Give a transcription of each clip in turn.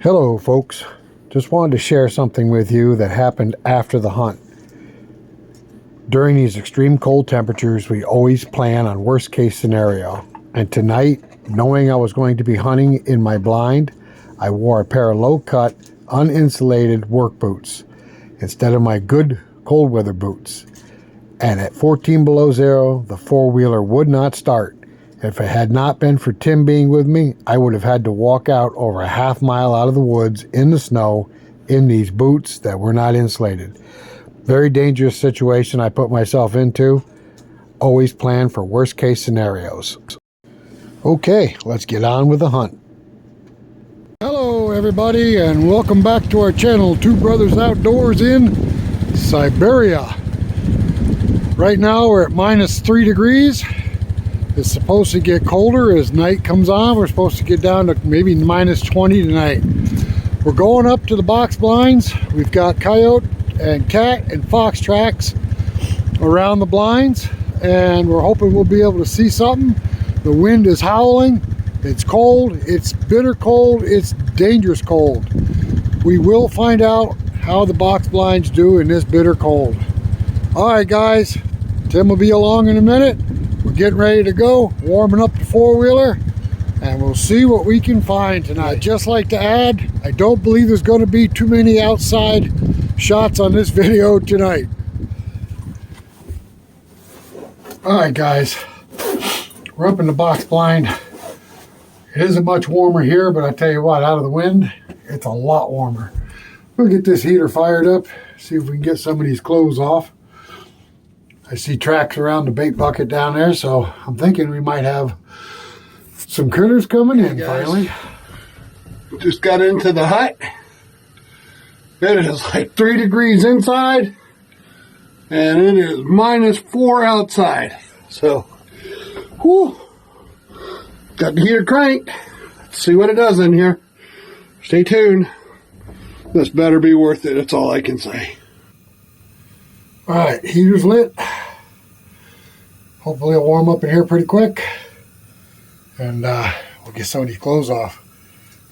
Hello folks, just wanted to share something with you that happened after the hunt. During these extreme cold temperatures, we always plan on worst case scenario. And tonight, knowing I was going to be hunting in my blind, I wore a pair of low cut, uninsulated work boots instead of my good cold weather boots. And at 14 below zero, the four-wheeler would not start. If it had not been for Tim being with me, I would have had to walk out over a half mile out of the woods in the snow in these boots that were not insulated. Very dangerous situation I put myself into. Always plan for worst case scenarios. Okay, let's get on with the hunt. Hello everybody and welcome back to our channel, Two Brothers Outdoors in Siberia. Right now we're at -3 degrees. It's supposed to get colder as night comes on. We're supposed to get down to maybe -20 tonight. We're going up to the box blinds. We've got coyote and cat and fox tracks around the blinds, and we're hoping we'll be able to see something. The wind is howling. It's cold. It's bitter cold. It's dangerous cold. We will find out how the box blinds do in this bitter cold. All right, guys. Tim will be along in a minute. We're getting ready to go, warming up the four-wheeler, and we'll see what we can find tonight. I'd just like to add, I don't believe there's going to be too many outside shots on this video tonight. All right, guys, we're up in the box blind. It isn't much warmer here, but I tell you what, out of the wind, it's a lot warmer. We'll get this heater fired up, see if we can get some of these clothes off. I see tracks around the bait bucket down there, so I'm thinking we might have some critters coming in finally. Just got into the hut. It is like 3 degrees inside, and it is -4 outside. So, whew, got the heater cranked. Let's see what it does in here. Stay tuned. This better be worth it. That's all I can say. All right, heater's lit. Hopefully it'll warm up in here pretty quick, and we'll get some of these clothes off.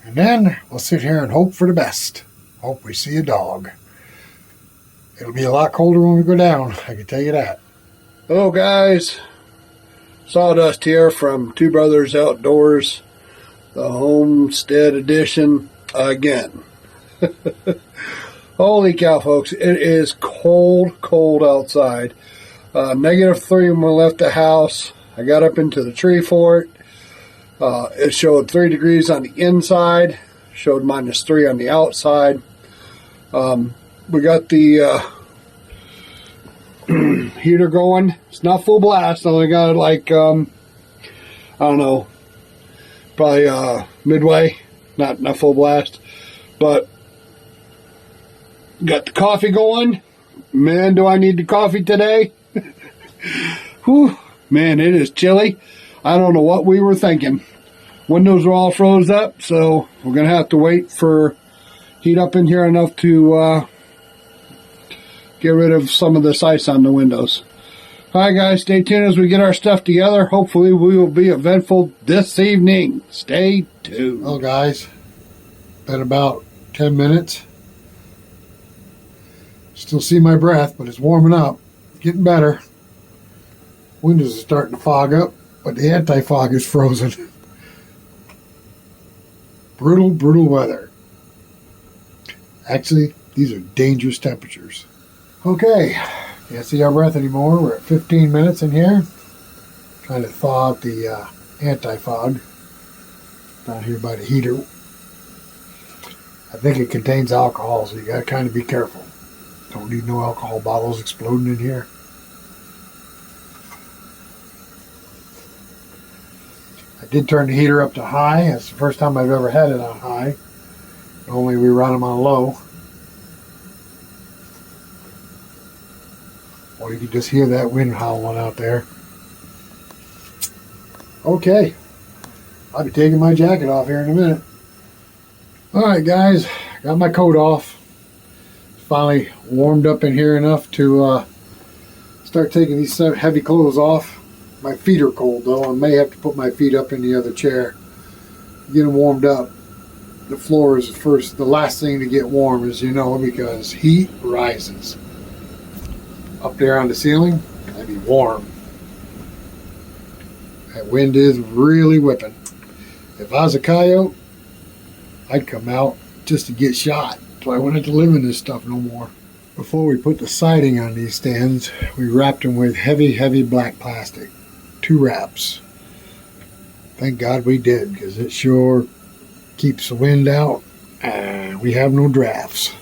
And then we'll sit here and hope for the best. Hope we see a dog. It'll be a lot colder when we go down, I can tell you that. Hello guys, Sawdust here from Two Brothers Outdoors, the Homestead Edition again. Holy cow, folks, it is cold outside. -3 when we left the house. I got up into the tree fort. It showed 3 degrees on the inside, showed -3 on the outside. We got the heater going. It's not full blast. I only got it like, I don't know, probably midway, not full blast. But got the coffee going. Man, do I need the coffee today. Whew, man, it is chilly. I don't know what we were thinking. Windows are all froze up, so we're going to have to wait for heat up in here enough to get rid of some of this ice on the windows. Alright guys, stay tuned as we get our stuff together. Hopefully we will be eventful this evening. Stay tuned. Well guys, been about 10 minutes. Still see my breath, but it's warming up. Getting better. Windows are starting to fog up, but the anti-fog is frozen. Brutal weather. Actually, these are dangerous temperatures. Okay, can't see our breath anymore. We're at 15 minutes in here. Trying to thaw out the anti-fog down here by the heater. I think it contains alcohol, so you gotta kind of be careful. Don't need no alcohol bottles exploding in here. I did turn the heater up to high. That's the first time I've ever had it on high. Normally we run them on low. Or you can just hear that wind howling out there. Okay. I'll be taking my jacket off here in a minute. Alright guys, got my coat off. Finally warmed up in here enough to start taking these heavy clothes off. My feet are cold though. I may have to put my feet up in the other chair. Get them warmed up. the floor is the last thing to get warm, as you know, because heat rises. Up there on the ceiling, that'd be warm. That wind is really whipping. If I was a coyote, I'd come out just to get shot, so I wouldn't have to live in this stuff no more. Before we put the siding on these stands, we wrapped them with heavy black plastic. 2 wraps. Thank God we did, because it sure keeps the wind out, and we have no drafts.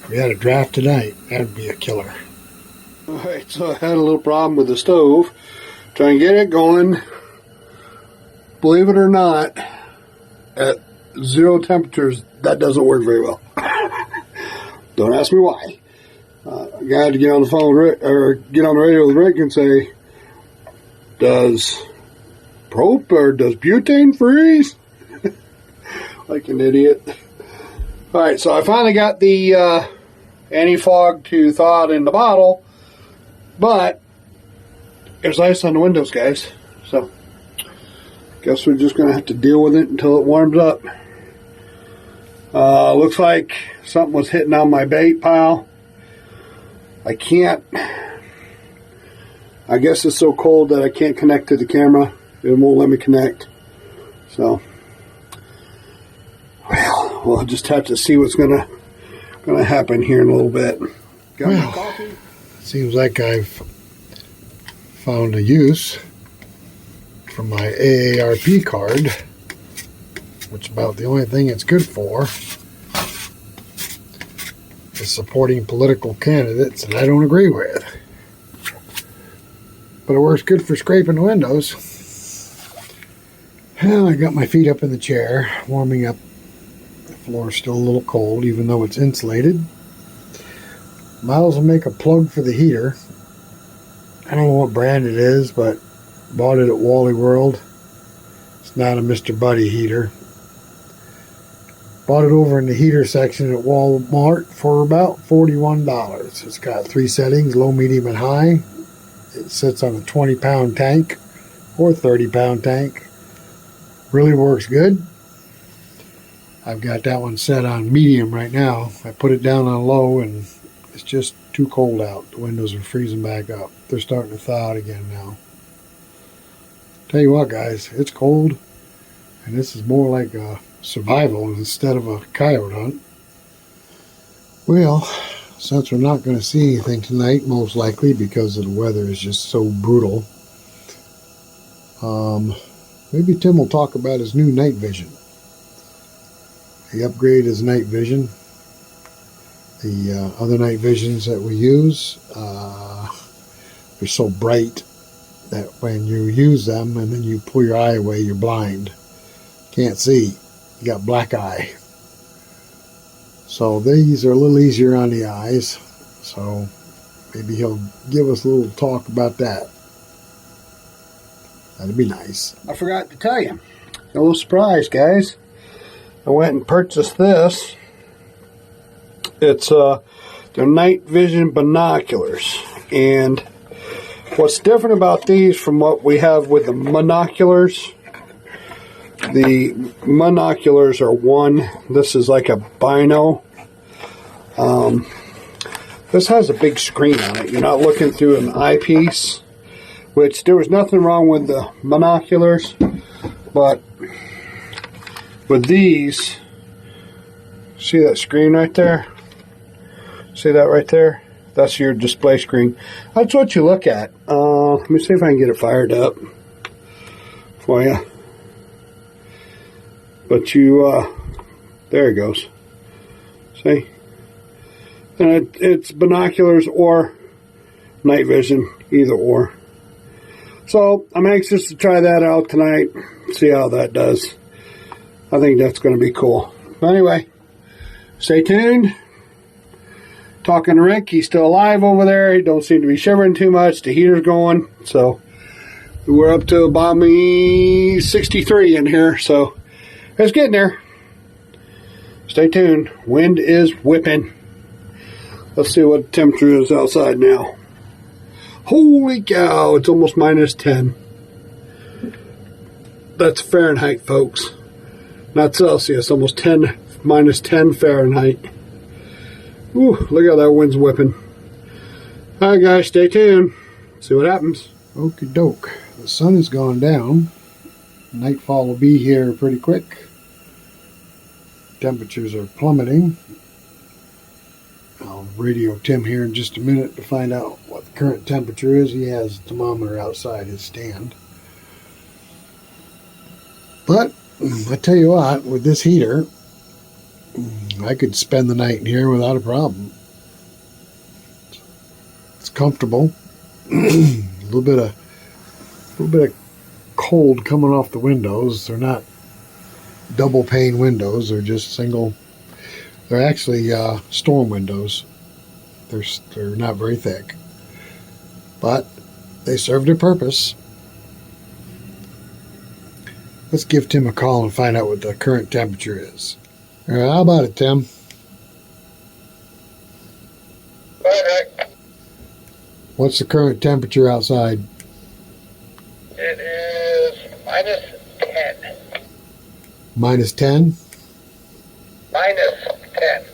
If we had a draft tonight, that'd be a killer. Alright, so I had a little problem with the stove. Trying to get it going. Believe it or not, at 0 temperatures, that doesn't work very well. Don't ask me why. I got to get on the phone with Rick, or get on the radio with Rick and say, does butane freeze? Like an idiot. Alright, so I finally got the anti-fog to thaw it in the bottle, but there's ice on the windows, guys. So, guess we're just going to have to deal with it until it warms up. Looks like something was hitting on my bait pile. I guess it's so cold that I can't connect to the camera. It won't let me connect. So, well, we'll just have to see what's gonna happen here in a little bit. Got my coffee. Seems like I've found a use for my AARP card, which is about the only thing it's good for is supporting political candidates that I don't agree with. But it works good for scraping the windows. Well, I got my feet up in the chair, warming up. The floor's still a little cold, even though it's insulated. Miles will make a plug for the heater. I don't know what brand it is, but bought it at Wally World. It's not a Mr. Buddy heater. Bought it over in the heater section at Walmart for about $41. It's got 3 settings, low, medium, and high. It sits on a 20-pound tank or 30-pound tank. Really works good. I've got that one set on medium right now. I put it down on low and it's just too cold out. The windows are freezing back up. They're starting to thaw out again now. Tell you what, guys, it's cold, and this is more like a survival instead of a coyote hunt. Well, since we're not going to see anything tonight, most likely because the weather is just so brutal, maybe Tim will talk about his new night vision. He upgraded his night vision. The other night visions that we use, they're so bright that when you use them and then you pull your eye away, you're blind. Can't see. You got black eye. So these are a little easier on the eyes. So maybe he'll give us a little talk about that. That'd be nice. I forgot to tell you. A little surprise, guys. I went and purchased this. It's they're night vision binoculars. And what's different about these from what we have with the monoculars, the monoculars are one. This is like a bino. This has a big screen on it. You're not looking through an eyepiece, which there was nothing wrong with the monoculars, but with these, see that screen right there? See that right there? That's your display screen. That's what you look at. Let me see if I can get it fired up for you. But you, there it goes. See? And it's binoculars or night vision, either or. So I'm anxious to try that out tonight, see how that does. I think that's going to be cool. But anyway, stay tuned. Talking to Rick, he's still alive over there. He don't seem to be shivering too much. The heater's going. So we're up to about 63 in here. So it's getting there. Stay tuned. Wind is whipping. Let's see what the temperature is outside now. Holy cow, it's almost -10. That's Fahrenheit, folks. Not Celsius, almost 10, minus 10 Fahrenheit. Ooh, look how that wind's whipping. All right, guys, stay tuned. See what happens. Okie doke. The sun has gone down. Nightfall will be here pretty quick. Temperatures are plummeting. I'll radio Tim here in just a minute to find out what the current temperature is. He has a thermometer outside his stand. But I tell you what, with this heater, I could spend the night in here without a problem. It's comfortable. a little bit of cold coming off the windows. They're not double pane windows. They're just single. They're actually storm windows. They're not very thick, but they serve their purpose. Let's give Tim a call and find out what the current temperature is. All right, how about it, Tim? What's the current temperature outside? It is minus 10. Minus 10? Minus 10.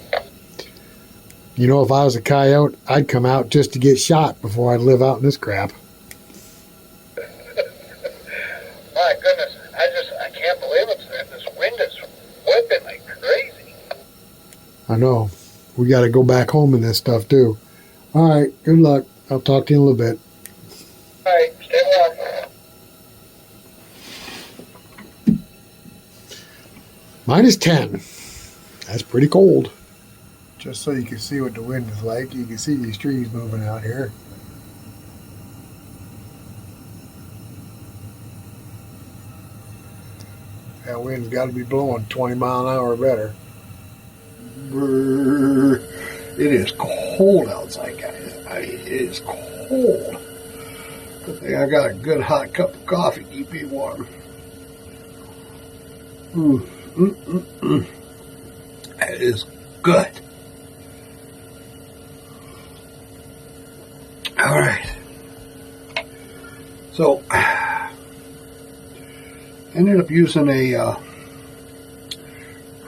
You know, if I was a coyote, I'd come out just to get shot before I'd live out in this crap. My goodness, I can't believe it. This wind is whipping like crazy. I know. We got to go back home in this stuff, too. All right, good luck. I'll talk to you in a little bit. All right, stay warm. Minus 10. That's pretty cold. Just so you can see what the wind is like, you can see these trees moving out here. That wind's got to be blowing 20 mile an hour or better. Brrr. It is cold outside, guys. It is cold. Good thing I got a good hot cup of coffee to keep me warm. That is good. All right. So, I ended up using a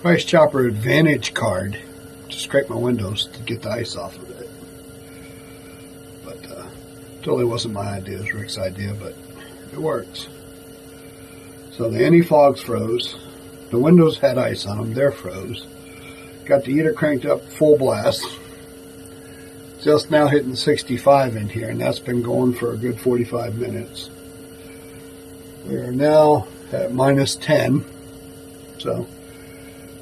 Price Chopper Advantage card to scrape my windows to get the ice off of it. But totally wasn't my idea. It was Rick's idea, but it works. So the anti-fogs froze. The windows had ice on them. They're froze. Got the heater cranked up full blast. Just now hitting 65 in here, and that's been going for a good 45 minutes. We are now at minus 10. So,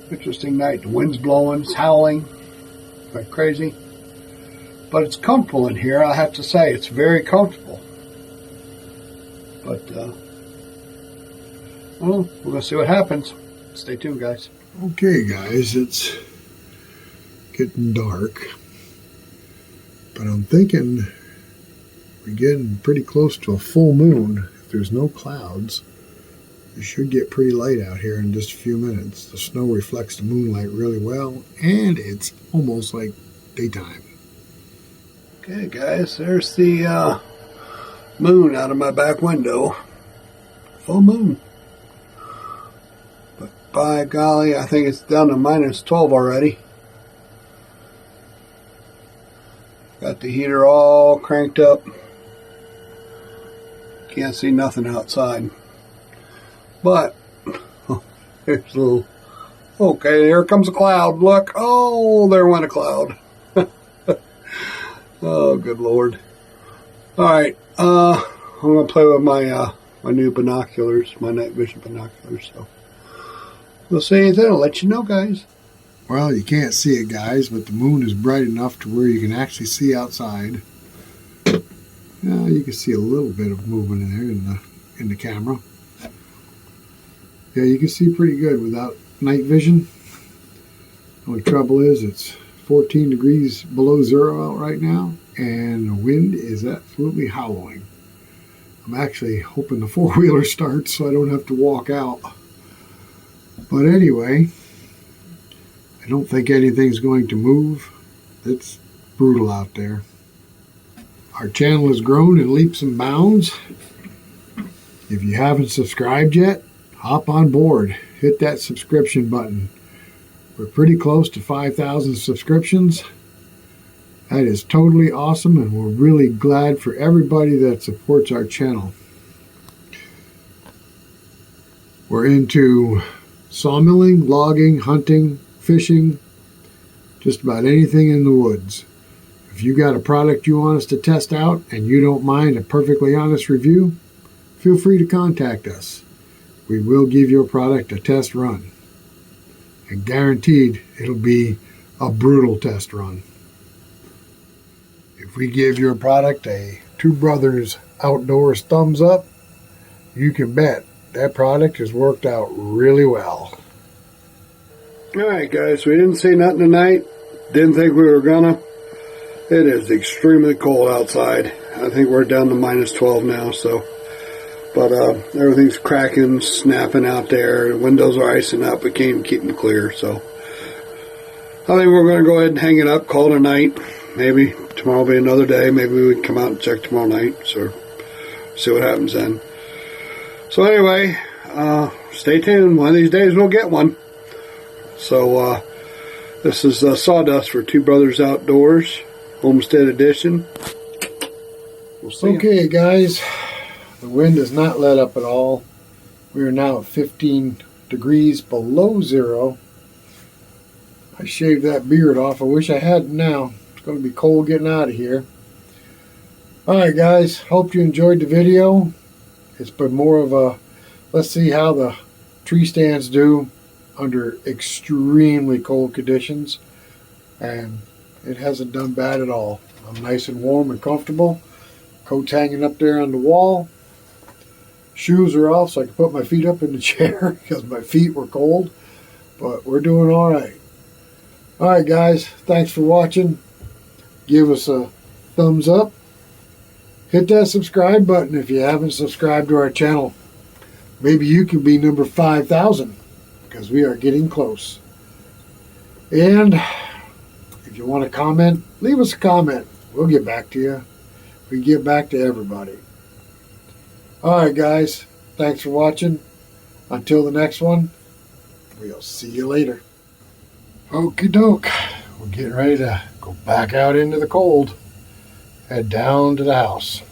interesting night. The wind's blowing, it's howling like crazy. But it's comfortable in here, I have to say. It's very comfortable. But, well, we're going to see what happens. Stay tuned, guys. Okay, guys, it's getting dark. But I'm thinking we're getting pretty close to a full moon. If there's no clouds, it should get pretty light out here in just a few minutes. The snow reflects the moonlight really well, and it's almost like daytime. Okay, guys, there's the moon out of my back window. Full moon. But by golly, I think it's down to minus 12 already. Got the heater all cranked up. Can't see nothing outside. But, there's a little... Okay, here comes a cloud. Look. Oh, there went a cloud. Oh, good Lord. Alright, I'm going to play with my my new binoculars, my night vision binoculars. So, we'll see. Then I'll let you know, guys. Well, you can't see it, guys, but the moon is bright enough to where you can actually see outside. You can see a little bit of movement in there in the camera. Yeah, you can see pretty good without night vision. The only trouble is it's 14 degrees below zero out right now, and the wind is absolutely howling. I'm actually hoping the four-wheeler starts so I don't have to walk out. But anyway, I don't think anything's going to move. It's brutal out there. Our channel has grown in leaps and bounds. If you haven't subscribed yet, hop on board. hit that subscription button. We're pretty close to 5,000 subscriptions. That is totally awesome, and we're really glad for everybody that supports our channel. We're into sawmilling, logging, hunting, fishing, just about anything in the woods. If you got a product you want us to test out and you don't mind a perfectly honest review, feel free to contact us. We will give your product a test run. And guaranteed it'll be a brutal test run. If we give your product a Two Brothers Outdoors thumbs up, you can bet that product has worked out really well. Alright guys, we didn't see nothing tonight. Didn't think we were gonna. It is extremely cold outside. I think we're down to -12 now, so. But everything's cracking, snapping out there. The windows are icing up. We can't even keep them clear, so. I think we're going to go ahead and hang it up, call it a night. Maybe tomorrow will be another day. Maybe we can come out and check tomorrow night, so see what happens then. So anyway, stay tuned. One of these days we'll get one. So this is Sawdust for Two Brothers Outdoors, Homestead Edition. We'll see. Okay, guys. The wind has not let up at all. We are now at 15 degrees below zero. I shaved that beard off. I wish I hadn't now. It's going to be cold getting out of here. Alright guys, hope you enjoyed the video. It's been more of a, let's see how the tree stands do under extremely cold conditions. And it hasn't done bad at all. I'm nice and warm and comfortable. Coat's hanging up there on the wall. Shoes are off so I can put my feet up in the chair because my feet were cold. But we're doing alright. Alright guys, thanks for watching. Give us a thumbs up. Hit that subscribe button if you haven't subscribed to our channel. Maybe you can be number 5,000 because we are getting close. And if you want to comment, leave us a comment. We'll get back to you. We get back to everybody. Alright guys, thanks for watching. Until the next one, we'll see you later. Okie doke, we're getting ready to go back out into the cold. Head down to the house.